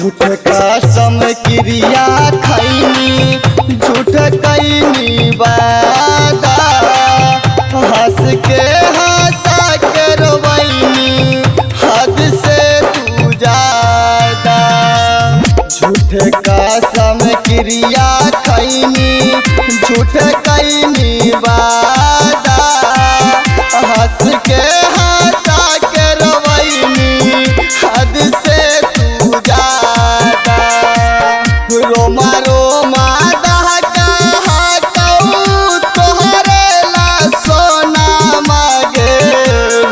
झूठ कसम क्रिया खैनी झूठ कैनी वादा हंस के हंसा के रोवैनी हद से तू ज्यादा। झूठ कसम क्रिया खैनी झूठ कैनी वादा हंस के हंसा के रोवैनी हद से तू ज्यादा। रोमा रोमा दहका कहूँ तोहरे ला सोना मांगे।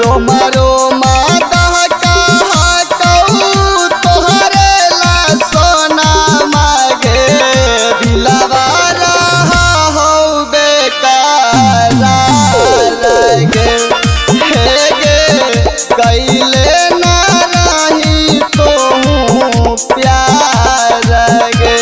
रोमा रोमा दहका कहूँ तोहरे ला सोना मांगे। दिलवा रहा हो बेकार लगे हे गे कैले ना रही तो प्यार गे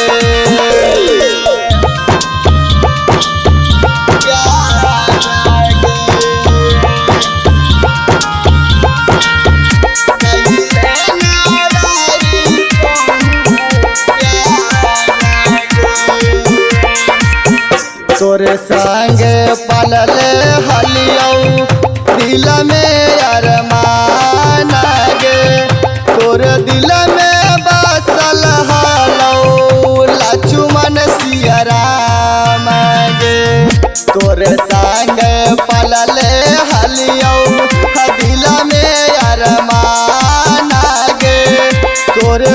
तोरे संग पलल हलियौ दिल में अरमान गे। तोर दिल में बसल हलौ लक्ष्मण सिया राम गे। तोरे संग पलल हलियौ दिल में अरमान गे। तोर